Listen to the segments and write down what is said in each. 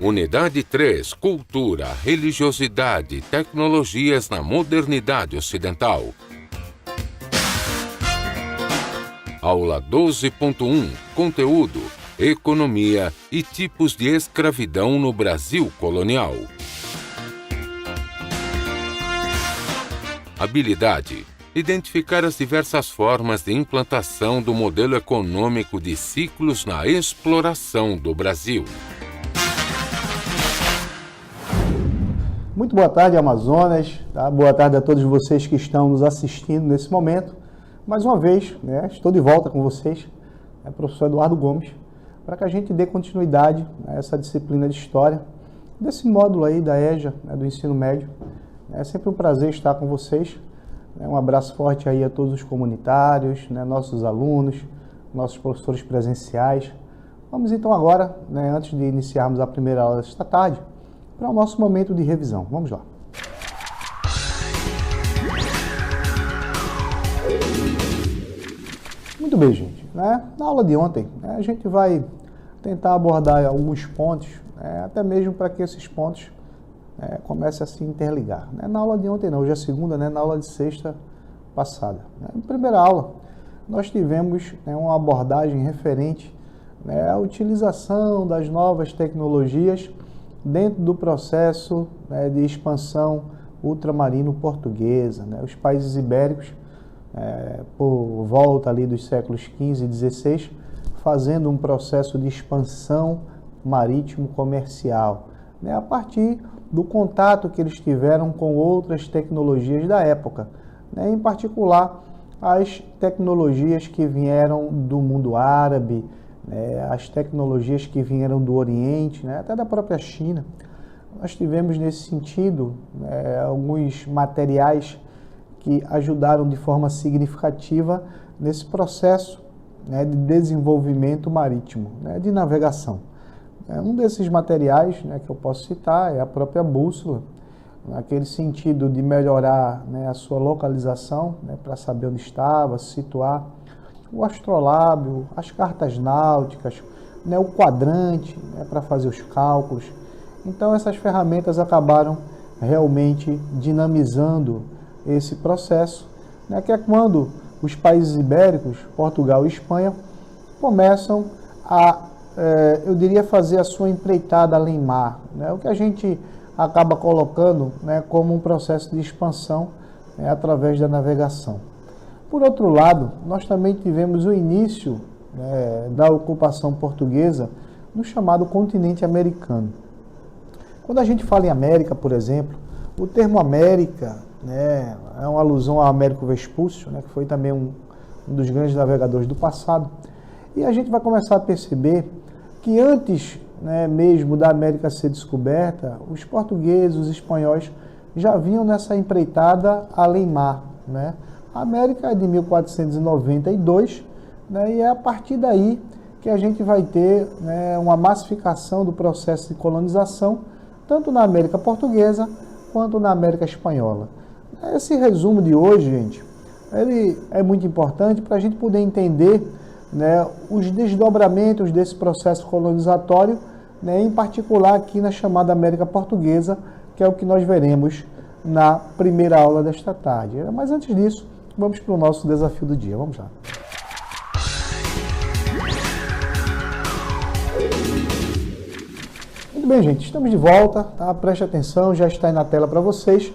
Unidade 3. Cultura, religiosidade, tecnologias na modernidade ocidental. Aula 12.1. Conteúdo, economia e tipos de escravidão no Brasil colonial. Habilidade: identificar as diversas formas de implantação do modelo econômico de ciclos na exploração do Brasil. Muito boa tarde, Amazonas. Tá? Boa tarde a todos vocês que estão nos assistindo nesse momento. Mais uma vez, estou de volta com vocês, professor Eduardo Gomes, para que a gente dê continuidade a essa disciplina de História, desse módulo aí da EJA, do ensino médio. É sempre um prazer estar com vocês. Um abraço forte aí a todos os comunitários, nossos alunos, nossos professores presenciais. Vamos então agora, antes de iniciarmos a primeira aula desta tarde, para o nosso momento de revisão. Vamos lá. Muito bem, gente. Na aula de ontem, a gente vai tentar abordar alguns pontos, até mesmo para que esses pontos comecem a se interligar. Na aula de ontem não, hoje é segunda, na aula de sexta passada. Na primeira aula, nós tivemos uma abordagem referente à utilização das novas tecnologias dentro do processo de expansão ultramarino portuguesa. Os países ibéricos, por volta ali dos séculos XV e XVI, fazendo um processo de expansão marítimo comercial, a partir do contato que eles tiveram com outras tecnologias da época, em particular as tecnologias que vieram do mundo árabe, as tecnologias que vieram do Oriente, até da própria China. Nós tivemos nesse sentido alguns materiais que ajudaram de forma significativa nesse processo de desenvolvimento marítimo, de navegação. Um desses materiais que eu posso citar é a própria bússola, naquele sentido de melhorar a sua localização, para saber onde estava, se situar, o astrolábio, as cartas náuticas, o quadrante, para fazer os cálculos. Então essas ferramentas acabaram realmente dinamizando esse processo, que é quando os países ibéricos, Portugal e Espanha, começam a, eu diria, fazer a sua empreitada além mar, o que a gente acaba colocando como um processo de expansão através da navegação. Por outro lado, nós também tivemos o início da ocupação portuguesa no chamado continente americano. Quando a gente fala em América, por exemplo, o termo América é uma alusão a Américo Vespúcio, que foi também um dos grandes navegadores do passado. E a gente vai começar a perceber que antes mesmo da América ser descoberta, os portugueses, os espanhóis já vinham nessa empreitada além mar. A América é de 1492, e é a partir daí que a gente vai ter uma massificação do processo de colonização, tanto na América Portuguesa quanto na América Espanhola. Esse resumo de hoje, gente, ele é muito importante para a gente poder entender os desdobramentos desse processo colonizatório, em particular aqui na chamada América Portuguesa, que é o que nós veremos na primeira aula desta tarde. Mas antes disso, vamos para o nosso desafio do dia. Vamos lá. Muito bem, gente. Estamos de volta. Tá? Preste atenção, já está aí na tela para vocês.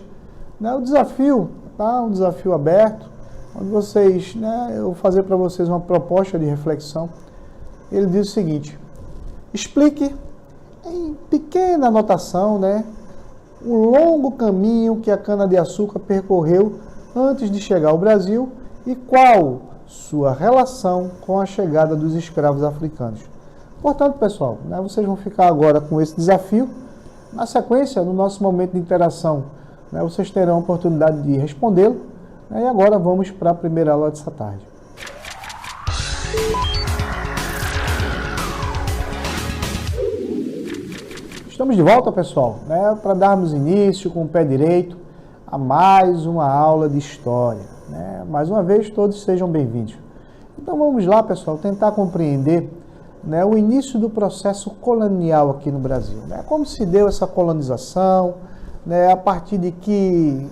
O desafio, tá? Um desafio aberto, onde vocês, eu vou fazer para vocês uma proposta de reflexão. Ele diz o seguinte: explique em pequena anotação, o longo caminho que a cana-de-açúcar percorreu antes de chegar ao Brasil e qual sua relação com a chegada dos escravos africanos. Portanto, pessoal, vocês vão ficar agora com esse desafio. Na sequência, no nosso momento de interação, vocês terão a oportunidade de respondê-lo. E agora vamos para a primeira aula dessa tarde. Estamos de volta, pessoal, para darmos início com o pé direito a mais uma aula de História. Mais uma vez, todos sejam bem-vindos. Então vamos lá, pessoal, tentar compreender né, o início do processo colonial aqui no Brasil. Né? Como se deu essa colonização, né, a partir de que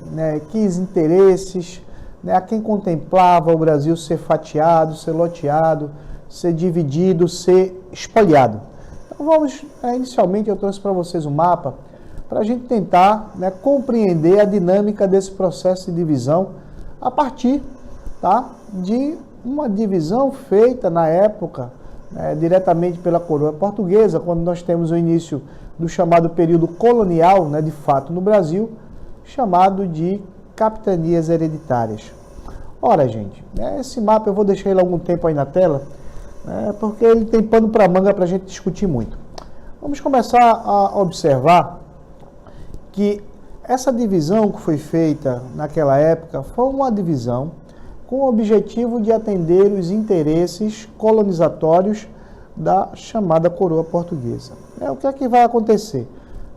interesses, né, a quem contemplava o Brasil ser fatiado, ser loteado, ser dividido, ser espalhado. Então vamos, inicialmente eu trouxe para vocês um mapa para a gente tentar, né, compreender a dinâmica desse processo de divisão a partir, tá, de uma divisão feita na época, né, diretamente pela coroa portuguesa, quando nós temos o início do chamado período colonial, né, de fato no Brasil, chamado de capitanias hereditárias. Ora, gente, né, esse mapa eu vou deixar ele algum tempo aí na tela, né, porque ele tem pano para manga para a gente discutir muito. Vamos começar a observar que essa divisão que foi feita naquela época foi uma divisão com o objetivo de atender os interesses colonizatórios da chamada coroa portuguesa. O que é que vai acontecer?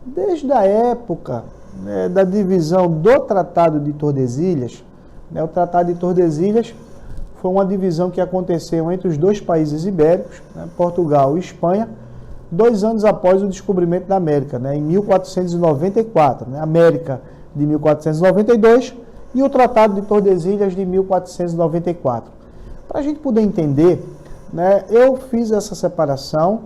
Desde a época, né, da divisão do Tratado de Tordesilhas, né, o Tratado de Tordesilhas foi uma divisão que aconteceu entre os dois países ibéricos, né, Portugal e Espanha, 2 anos após o descobrimento da América, né, em 1494, né, América de 1492 e o Tratado de Tordesilhas de 1494. Para a gente poder entender, né, eu fiz essa separação,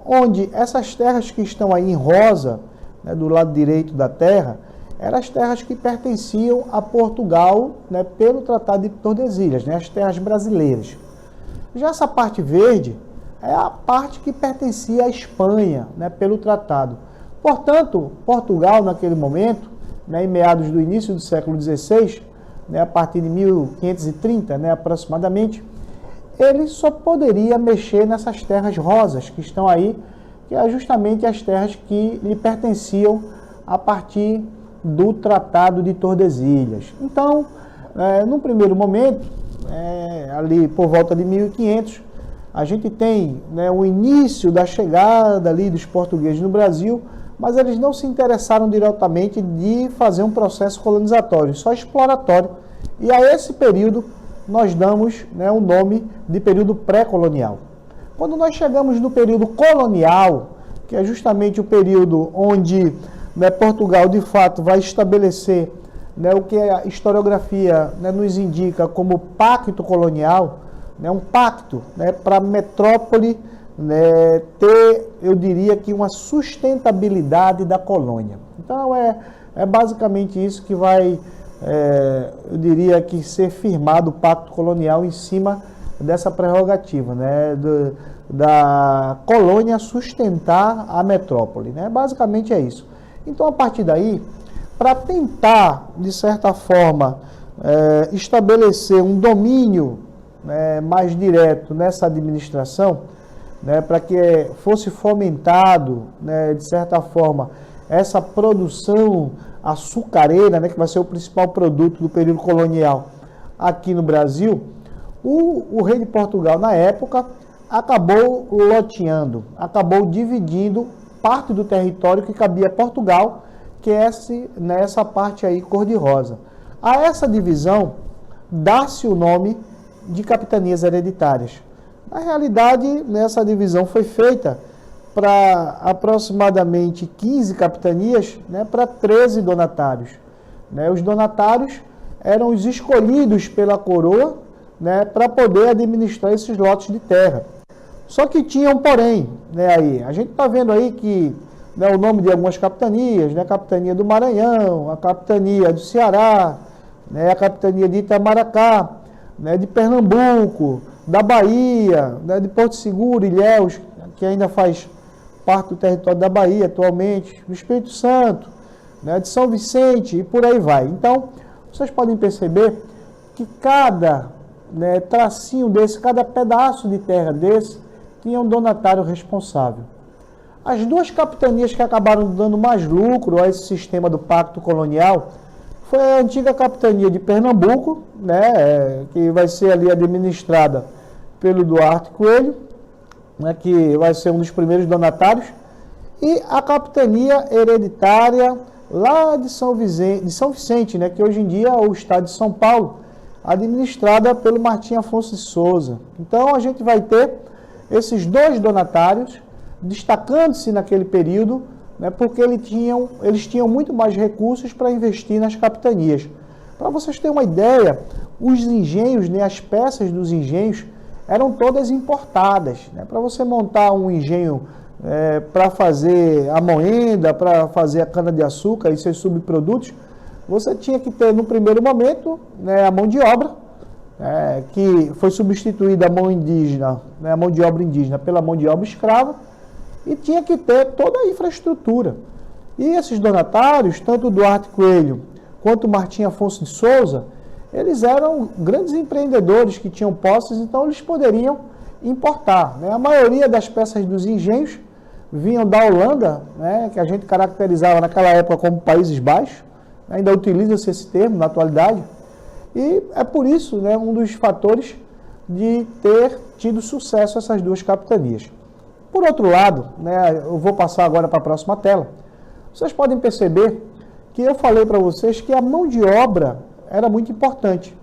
onde essas terras que estão aí em rosa, né, do lado direito da terra, eram as terras que pertenciam a Portugal, né, pelo Tratado de Tordesilhas, né, as terras brasileiras. Já essa parte verde é a parte que pertencia à Espanha, né, pelo tratado. Portanto, Portugal, naquele momento, né, em meados do início do século XVI, né, a partir de 1530, né, aproximadamente, ele só poderia mexer nessas terras rosas que estão aí, que é justamente as terras que lhe pertenciam a partir do Tratado de Tordesilhas. Então, num primeiro momento, ali por volta de 1500, a gente tem, né, o início da chegada ali dos portugueses no Brasil, mas eles não se interessaram diretamente de fazer um processo colonizatório, só exploratório. E a esse período nós damos, né, o nome de período pré-colonial. Quando nós chegamos no período colonial, que é justamente o período onde, né, Portugal de fato vai estabelecer, né, o que a historiografia, né, nos indica como pacto colonial, né, um pacto, né, para a metrópole, né, ter, eu diria que uma sustentabilidade da colônia. Então é basicamente isso que vai, eu diria que ser firmado o pacto colonial em cima dessa prerrogativa, né, da colônia sustentar a metrópole, né? Basicamente é isso. Então a partir daí, para tentar de certa forma estabelecer um domínio, né, mais direto nessa administração, né, para que fosse fomentado, né, de certa forma, essa produção açucareira, né, que vai ser o principal produto do período colonial aqui no Brasil, o rei de Portugal, na época, acabou loteando, acabou dividindo parte do território que cabia a Portugal, que é essa parte aí cor-de-rosa. A essa divisão dá-se o nome de capitanias hereditárias. Na realidade, nessa divisão foi feita para aproximadamente 15 capitanias, né, para 13 donatários. Né? Os donatários eram os escolhidos pela coroa, né, para poder administrar esses lotes de terra. Só que tinha um porém, né, aí. A gente está vendo aí que, né, o nome de algumas capitanias, né, a capitania do Maranhão, a capitania do Ceará, né, a capitania de Itamaracá, né, de Pernambuco, da Bahia, né, de Porto Seguro, Ilhéus, que ainda faz parte do território da Bahia atualmente, do Espírito Santo, né, de São Vicente e por aí vai. Então, vocês podem perceber que cada, né, tracinho desse, cada pedaço de terra desse, tinha um donatário responsável. As duas capitanias que acabaram dando mais lucro a esse sistema do pacto colonial foi a antiga capitania de Pernambuco, né, que vai ser ali administrada pelo Duarte Coelho, né, que vai ser um dos primeiros donatários, e a capitania hereditária lá de São Vicente, né, que hoje em dia é o estado de São Paulo, administrada pelo Martim Afonso de Souza. Então a gente vai ter esses dois donatários, destacando-se naquele período, né, porque eles tinham muito mais recursos para investir nas capitanias. Para vocês terem uma ideia, os engenhos, né, as peças dos engenhos eram todas importadas. Né? Para você montar um engenho para fazer a moenda, para fazer a cana-de-açúcar e seus subprodutos, você tinha que ter, no primeiro momento, né, a mão de obra, que foi substituída a mão indígena, né, a mão de obra indígena pela mão de obra escrava, e tinha que ter toda a infraestrutura. E esses donatários, tanto Duarte Coelho quanto Martim Afonso de Souza, eles eram grandes empreendedores que tinham posses, então eles poderiam importar. Né? A maioria das peças dos engenhos vinham da Holanda, né, que a gente caracterizava naquela época como Países Baixos, ainda utiliza-se esse termo na atualidade, e é por isso, né, um dos fatores de ter tido sucesso essas duas capitanias. Por outro lado, né, eu vou passar agora para a próxima tela, vocês podem perceber que eu falei para vocês que a mão de obra era muito importante.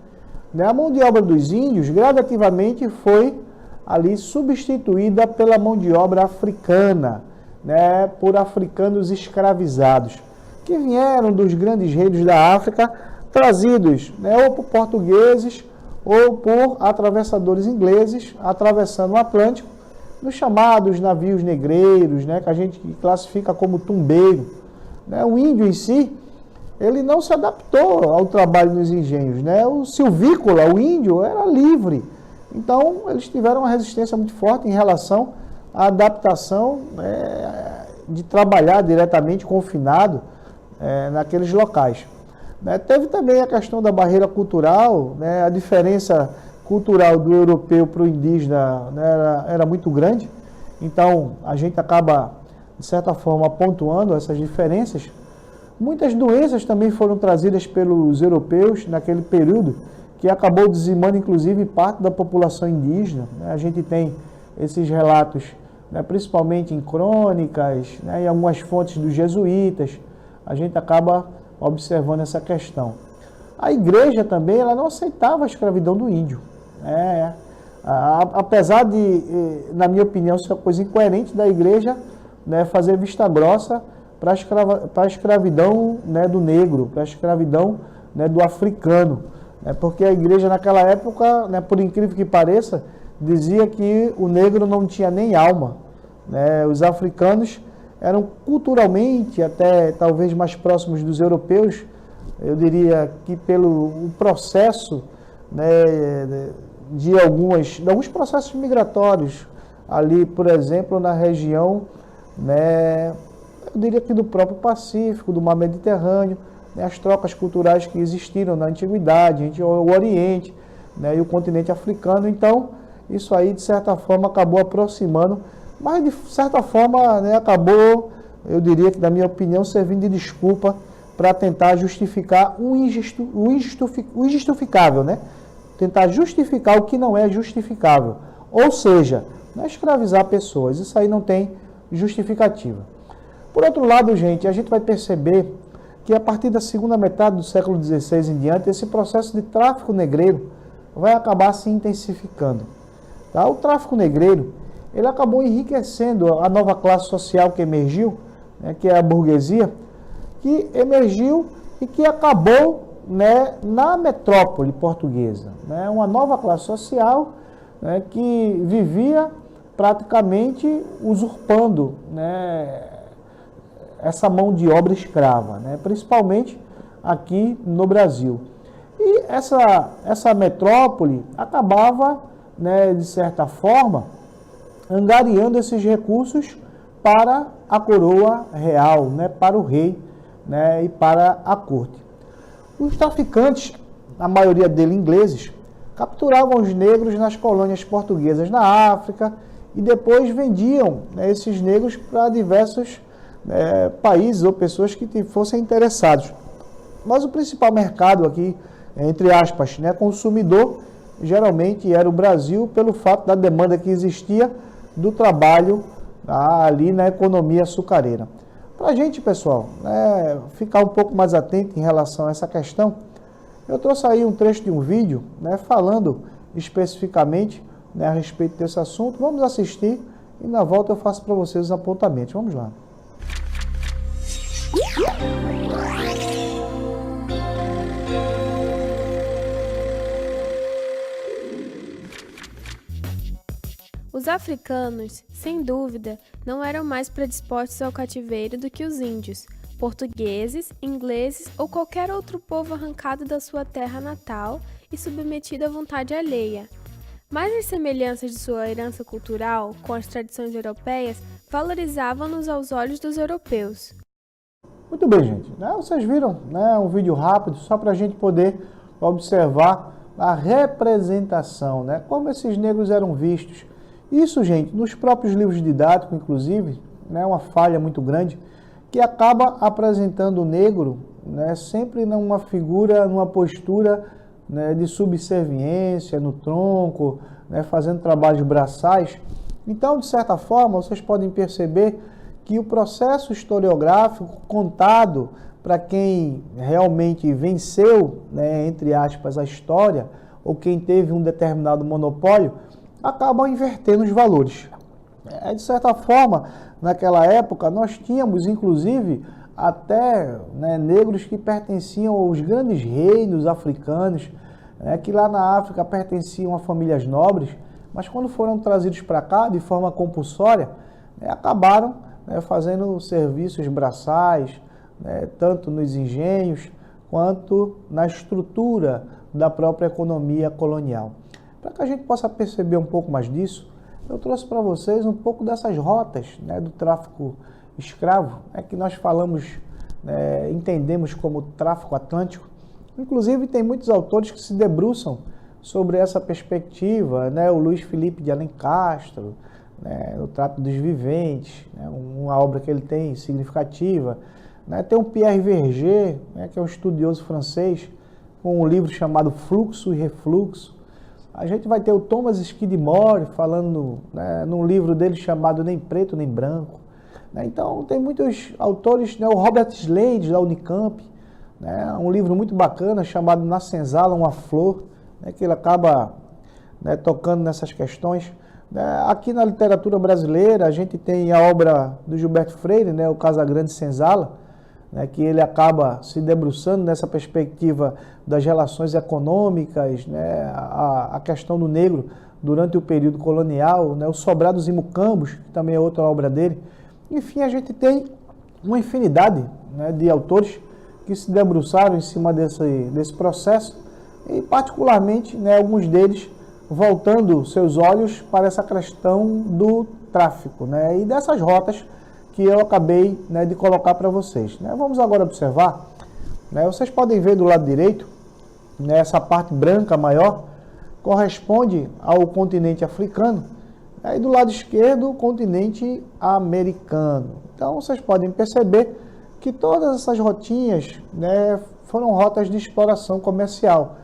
Né? A mão de obra dos índios gradativamente foi ali substituída pela mão de obra africana, né, por africanos escravizados, que vieram dos grandes reinos da África, trazidos, né, ou por portugueses ou por atravessadores ingleses, atravessando o Atlântico, nos chamados navios negreiros, né, que a gente classifica como tumbeiro. Né? O índio em si, ele não se adaptou ao trabalho nos engenhos. Né? O silvícola, o índio, era livre. Então, eles tiveram uma resistência muito forte em relação à adaptação, de trabalhar diretamente confinado naqueles locais. Né? Teve também a questão da barreira cultural, né? A diferença cultural do europeu para o indígena, né, era muito grande. Então, a gente acaba, de certa forma, pontuando essas diferenças. Muitas doenças também foram trazidas pelos europeus naquele período, que acabou dizimando, inclusive, parte da população indígena. A gente tem esses relatos, né, principalmente em crônicas, né, em algumas fontes dos jesuítas, a gente acaba observando essa questão. A igreja também, ela não aceitava a escravidão do índio. Apesar de, na minha opinião, ser uma coisa incoerente da igreja, né, fazer vista grossa para a escravidão, né, do negro, para a escravidão, né, do africano. Porque a igreja naquela época, né, por incrível que pareça, dizia que o negro não tinha nem alma. Né? Os africanos eram culturalmente até talvez mais próximos dos europeus. Eu diria que pelo processo, né, de alguns processos migratórios, ali, por exemplo, na região, né, eu diria que do próprio Pacífico, do Mar Mediterrâneo, né, as trocas culturais que existiram na Antiguidade, entre o Oriente, né, e o continente africano. Então, isso aí, de certa forma, acabou aproximando, mas, de certa forma, né, acabou, eu diria que, na minha opinião, servindo de desculpa para tentar justificar o injustificável, né? Tentar justificar o que não é justificável. Ou seja, não é escravizar pessoas. Isso aí não tem justificativa. Por outro lado, gente, a gente vai perceber que a partir da segunda metade do século XVI em diante, esse processo de tráfico negreiro vai acabar se intensificando. Tá? O tráfico negreiro, ele acabou enriquecendo a nova classe social que emergiu, né, que é a burguesia, que emergiu e que acabou, né, na metrópole portuguesa. Né, uma nova classe social, né, que vivia praticamente usurpando, né, essa mão de obra escrava, né, principalmente aqui no Brasil. E essa metrópole acabava, né, de certa forma, angariando esses recursos para a coroa real, né, para o rei, né, e para a corte. Os traficantes, a maioria deles ingleses, capturavam os negros nas colônias portuguesas na África e depois vendiam, né, esses negros para diversos países ou pessoas que fossem interessados. Mas o principal mercado aqui, entre aspas, né, consumidor, geralmente era o Brasil, pelo fato da demanda que existia do trabalho ali na economia açucareira. Para a gente, pessoal, ficar um pouco mais atento em relação a essa questão, eu trouxe aí um trecho de um vídeo, né, falando especificamente né, a respeito desse assunto. Vamos assistir e na volta eu faço para vocês os apontamentos. Vamos lá. Os africanos, sem dúvida, não eram mais predispostos ao cativeiro do que os índios, portugueses, ingleses ou qualquer outro povo arrancado da sua terra natal e submetido à vontade alheia. Mas as semelhanças de sua herança cultural com as tradições europeias valorizavam-nos aos olhos dos europeus. Muito bem, gente. Vocês viram, um vídeo rápido só para a gente poder observar a representação, como esses negros eram vistos. Isso, gente, nos próprios livros didáticos, inclusive, é uma falha muito grande, que acaba apresentando o negro sempre numa figura, numa postura de subserviência, no tronco, fazendo trabalhos braçais. Então, de certa forma, vocês podem perceber que o processo historiográfico contado para quem realmente venceu, entre aspas, a história, ou quem teve um determinado monopólio, acabam invertendo os valores. De certa forma, naquela época, nós tínhamos, inclusive, até negros que pertenciam aos grandes reinos africanos, que lá na África pertenciam a famílias nobres, mas quando foram trazidos para cá, de forma compulsória, acabaram fazendo serviços braçais, tanto nos engenhos, quanto na estrutura da própria economia colonial. Para que a gente possa perceber um pouco mais disso, eu trouxe para vocês um pouco dessas rotas do tráfico escravo, que nós falamos, entendemos como tráfico atlântico. Inclusive, tem muitos autores que se debruçam sobre essa perspectiva, o Luiz Felipe de Alencastro, o Trato dos Viventes, uma obra que ele tem significativa. Tem o Pierre Verger, que é um estudioso francês, com um livro chamado Fluxo e Refluxo. A gente vai ter o Thomas Skidmore falando num livro dele chamado Nem Preto Nem Branco. Então, tem muitos autores, o Robert Slade, da Unicamp, um livro muito bacana chamado Na Senzala, uma Flor, que ele acaba tocando nessas questões. Aqui na literatura brasileira, a gente tem a obra do Gilberto Freire, o Casagrande Senzala, que ele acaba se debruçando nessa perspectiva das relações econômicas, a questão do negro durante o período colonial, o Sobrados e Mucambos, que também é outra obra dele. Enfim, a gente tem uma infinidade de autores que se debruçaram em cima desse processo e, particularmente, alguns deles voltando seus olhos para essa questão do tráfico e dessas rotas que eu acabei de colocar para vocês. Vamos agora observar, vocês podem ver do lado direito, essa parte branca maior corresponde ao continente africano, e do lado esquerdo o continente americano. Então vocês podem perceber que todas essas rotinhas foram rotas de exploração comercial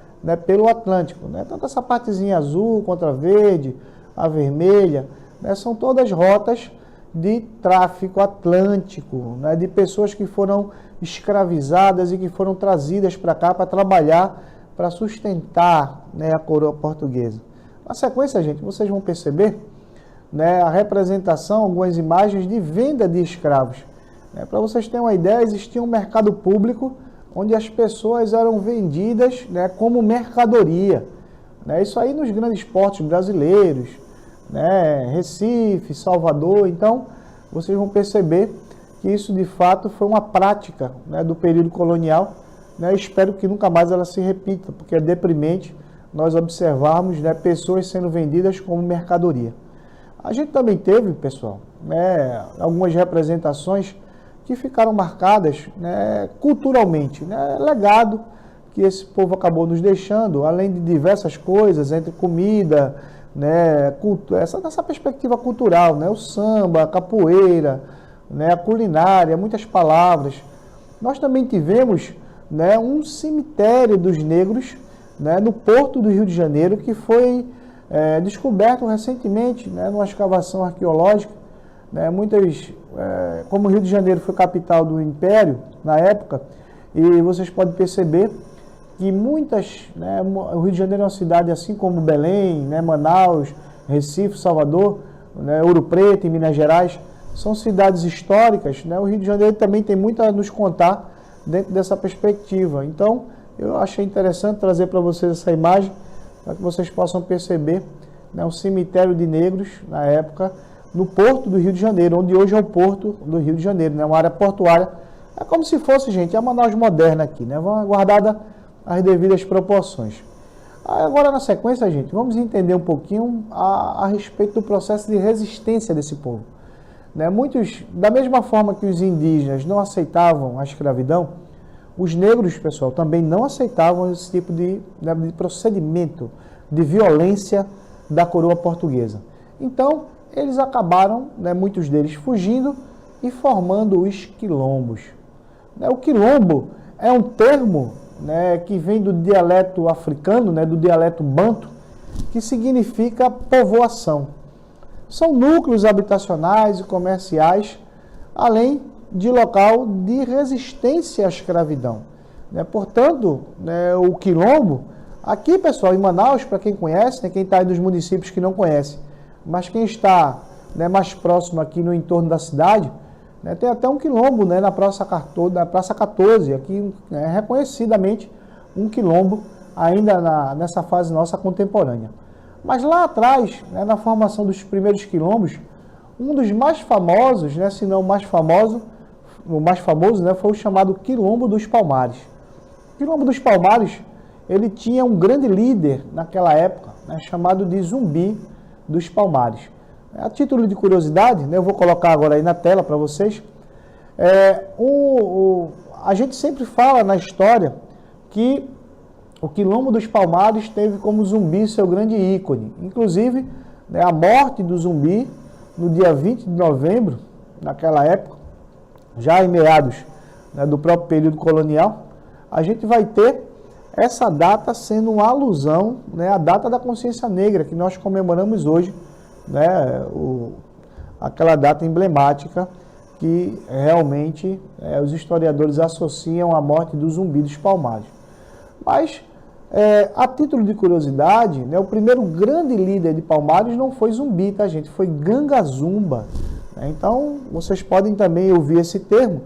pelo Atlântico. Tanto essa partezinha azul quanto a verde, a vermelha, são todas rotas de tráfico atlântico, de pessoas que foram escravizadas e que foram trazidas para cá para trabalhar, para sustentar a coroa portuguesa. Na sequência, gente, vocês vão perceber a representação, algumas imagens de venda de escravos. Para vocês terem uma ideia, existia um mercado público onde as pessoas eram vendidas como mercadoria. Isso aí nos grandes portos brasileiros, Recife, Salvador. Então, vocês vão perceber que isso de fato foi uma prática do período colonial. Espero que nunca mais ela se repita, porque é deprimente nós observarmos pessoas sendo vendidas como mercadoria. A gente também teve, pessoal, algumas representações que ficaram marcadas culturalmente, legado que esse povo acabou nos deixando, além de diversas coisas, entre comida, essa perspectiva cultural, o samba, a capoeira, a culinária, muitas palavras. Nós também tivemos um cemitério dos negros no Porto do Rio de Janeiro, que foi descoberto recentemente numa escavação arqueológica. Como o Rio de Janeiro foi capital do Império na época, e vocês podem perceber que muitas, o Rio de Janeiro é uma cidade assim como Belém, Manaus, Recife, Salvador, né, Ouro Preto, em Minas Gerais, são cidades históricas, né? O Rio de Janeiro também tem muito a nos contar dentro dessa perspectiva. Então, eu achei interessante trazer para vocês essa imagem, para que vocês possam perceber, né, um cemitério de negros, na época, no porto do Rio de Janeiro, onde hoje é o porto do Rio de Janeiro, né, uma área portuária. É como se fosse, gente, a Manaus moderna aqui, né, guardada as devidas proporções. Agora, na sequência, gente, vamos entender um pouquinho a respeito do processo de resistência desse povo. Né, muitos, da mesma forma que os indígenas não aceitavam a escravidão, os negros, pessoal, também não aceitavam esse tipo de procedimento de violência da coroa portuguesa. Então, eles acabaram, né, muitos deles fugindo e formando os quilombos. Né, o quilombo é um termo, né, que vem do dialeto africano, né, do dialeto banto, que significa povoação. São núcleos habitacionais e comerciais, além de local de resistência à escravidão. Né? Portanto, né, o quilombo, aqui, pessoal, em Manaus, para quem conhece, né, quem está aí dos municípios que não conhece, mas quem está, né, mais próximo aqui no entorno da cidade, né, tem até um quilombo, né, na Praça 14, aqui, né, reconhecidamente um quilombo ainda nessa fase nossa contemporânea. Mas lá atrás, né, na formação dos primeiros quilombos, um dos mais famosos, né, se não o mais famoso, né, foi o chamado Quilombo dos Palmares. O Quilombo dos Palmares, ele tinha um grande líder naquela época, né, chamado de Zumbi dos Palmares. A título de curiosidade, né, eu vou colocar agora aí na tela para vocês, a gente sempre fala na história que o Quilombo dos Palmares teve como Zumbi seu grande ícone. Inclusive, né, a morte do Zumbi, no dia 20 de novembro, naquela época, já em meados, né, do próprio período colonial, a gente vai ter essa data sendo uma alusão, né, à data da consciência negra, que nós comemoramos hoje, né, aquela data emblemática que realmente os historiadores associam à morte do Zumbi dos Palmares. Mas, a título de curiosidade, né, o primeiro grande líder de Palmares não foi Zumbi, tá, gente? Foi Gangazumba. Né? Então, vocês podem também ouvir esse termo.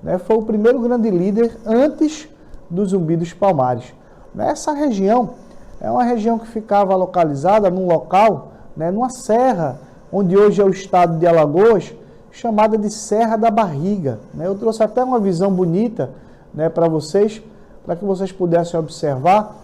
Né? Foi o primeiro grande líder antes do Zumbi dos Palmares. Essa região é uma região que ficava localizada num local, né, numa serra, onde hoje é o estado de Alagoas, chamada de Serra da Barriga. Né? Eu trouxe até uma visão bonita, né, para vocês, para que vocês pudessem observar.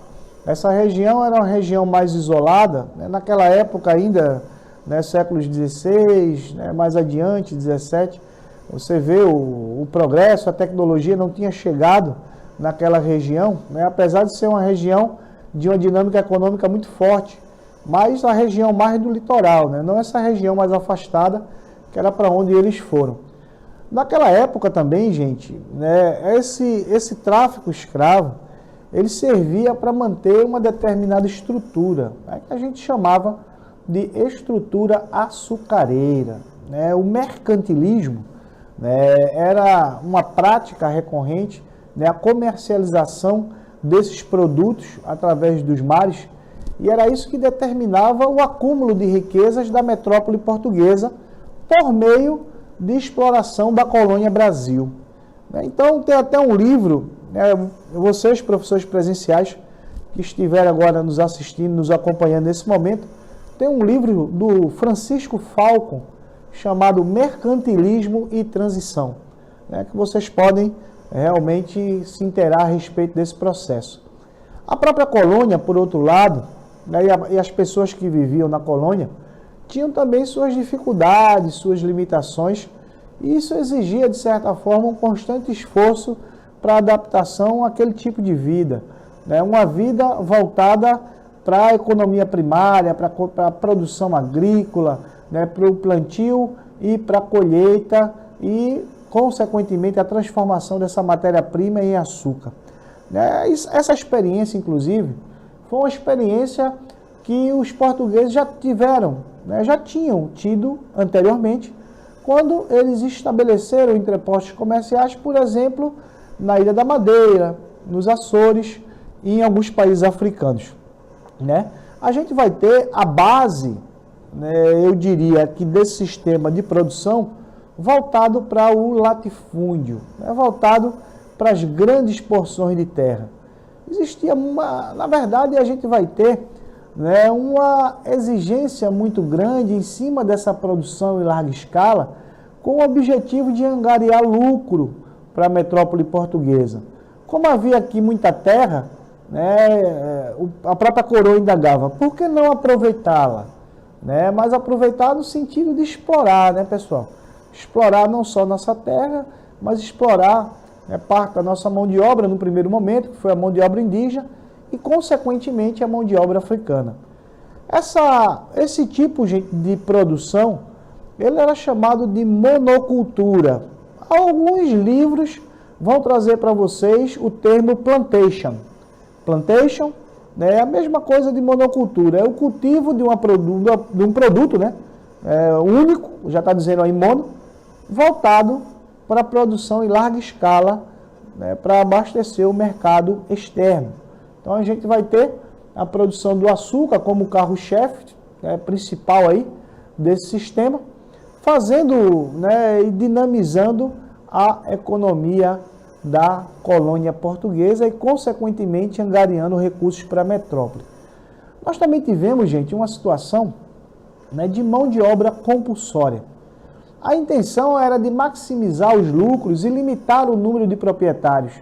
Essa região era uma região mais isolada, né? Naquela época ainda, né, séculos XVI, né, mais adiante, XVII, você vê o progresso, a tecnologia não tinha chegado naquela região, né, apesar de ser uma região de uma dinâmica econômica muito forte, mas a região mais do litoral, né, não essa região mais afastada, que era para onde eles foram. Naquela época também, gente, né, esse tráfico escravo, ele servia para manter uma determinada estrutura, né, que a gente chamava de estrutura açucareira. Né? O mercantilismo, né, era uma prática recorrente, né, a comercialização desses produtos através dos mares, e era isso que determinava o acúmulo de riquezas da metrópole portuguesa por meio de exploração da colônia Brasil. Então, tem até um livro, né, vocês, professores presenciais, que estiverem agora nos assistindo, nos acompanhando nesse momento, tem um livro do Francisco Falcon, chamado Mercantilismo e Transição, né, que vocês podem realmente se inteirar a respeito desse processo. A própria colônia, por outro lado, né, e as pessoas que viviam na colônia, tinham também suas dificuldades, suas limitações, e isso exigia, de certa forma, um constante esforço para a adaptação àquele tipo de vida, né? Uma vida voltada para a economia primária, para a produção agrícola, né? Para o plantio e para a colheita e, consequentemente, a transformação dessa matéria-prima em açúcar. Né? Essa experiência, inclusive, foi uma experiência que os portugueses já tiveram, né? Já tinham tido anteriormente, quando eles estabeleceram entrepostos comerciais, por exemplo, na Ilha da Madeira, nos Açores e em alguns países africanos. Né? A gente vai ter a base, né, eu diria que desse sistema de produção voltado para o latifúndio, né, voltado para as grandes porções de terra. Existia na verdade, a gente vai ter, né, uma exigência muito grande em cima dessa produção em larga escala, com o objetivo de angariar lucro para a metrópole portuguesa. Como havia aqui muita terra, né, a própria coroa indagava, por que não aproveitá-la? Né, mas aproveitar no sentido de explorar, né, pessoal? Explorar não só nossa terra, mas explorar, né, parte da nossa mão de obra no primeiro momento, que foi a mão de obra indígena, e consequentemente a mão de obra africana. Esse tipo, gente, de produção, ele era chamado de monocultura. Alguns livros vão trazer para vocês o termo plantation. Plantation, né, é a mesma coisa de monocultura, é o cultivo de um produto, né, único, já está dizendo aí mono, voltado para a produção em larga escala, né, para abastecer o mercado externo. Então a gente vai ter a produção do açúcar como carro-chefe, né, principal aí desse sistema, fazendo, né, e dinamizando a economia da colônia portuguesa e, consequentemente, angariando recursos para a metrópole. Nós também tivemos, gente, uma situação, né, de mão de obra compulsória. A intenção era de maximizar os lucros e limitar o número de proprietários.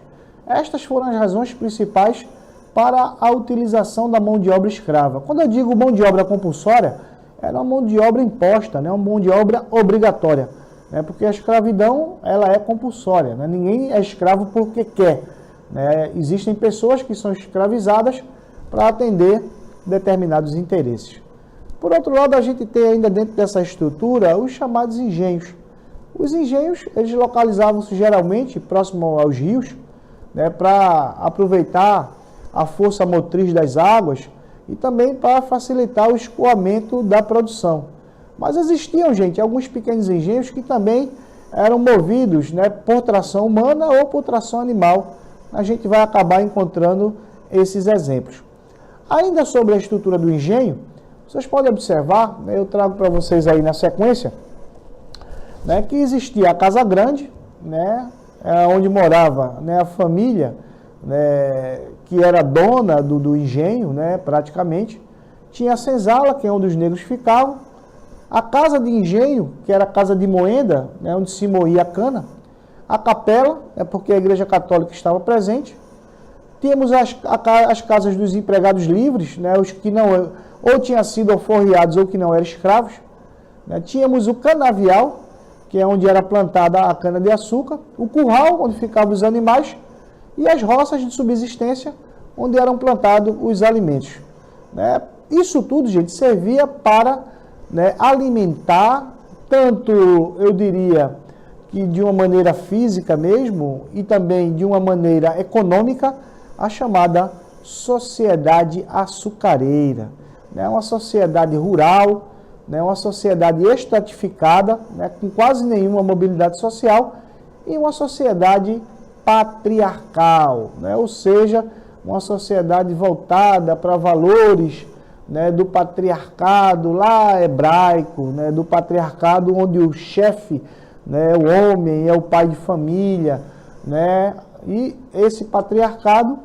Estas foram as razões principais para a utilização da mão de obra escrava. Quando eu digo mão de obra compulsória, era uma mão de obra imposta, né, uma mão de obra obrigatória. Né, porque a escravidão ela é compulsória, né, ninguém é escravo porque quer. Né, existem pessoas que são escravizadas para atender determinados interesses. Por outro lado, a gente tem ainda dentro dessa estrutura os chamados engenhos. Os engenhos, eles localizavam-se geralmente próximo aos rios, né, para aproveitar a força motriz das águas e também para facilitar o escoamento da produção. Mas existiam, gente, alguns pequenos engenhos que também eram movidos, né, por tração humana ou por tração animal. A gente vai acabar encontrando esses exemplos. Ainda sobre a estrutura do engenho, vocês podem observar, né, eu trago para vocês aí na sequência, né, que existia a casa grande, né, onde morava, né, a família, né, que era dona do engenho, né, praticamente. Tinha a senzala, que é onde os negros ficavam. A casa de engenho, que era a casa de moenda, né, onde se moía a cana. A capela, porque a Igreja Católica estava presente. Tínhamos as casas dos empregados livres, né, os que não ou tinham sido alforriados ou que não eram escravos. Né. Tínhamos o canavial, que é onde era plantada a cana-de-açúcar. O curral, onde ficavam os animais. E as roças de subsistência, onde eram plantados os alimentos. Né. Isso tudo, gente, servia para, né, alimentar, tanto, eu diria, que de uma maneira física mesmo, e também de uma maneira econômica, a chamada sociedade açucareira. Né, uma sociedade rural, né, uma sociedade estratificada, né, com quase nenhuma mobilidade social, e uma sociedade patriarcal, né, ou seja, uma sociedade voltada para valores, né, do patriarcado lá hebraico, né, do patriarcado onde o chefe, né, o homem é o pai de família, né, e esse patriarcado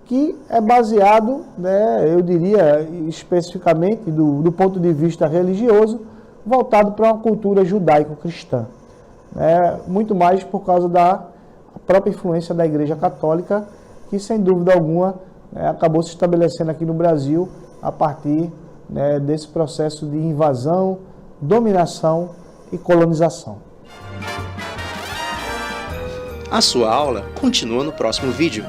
que é baseado, né, eu diria especificamente do ponto de vista religioso, voltado para uma cultura judaico-cristã, né, muito mais por causa da própria influência da Igreja Católica, que sem dúvida alguma, né, acabou se estabelecendo aqui no Brasil a partir, né, desse processo de invasão, dominação e colonização. A sua aula continua no próximo vídeo.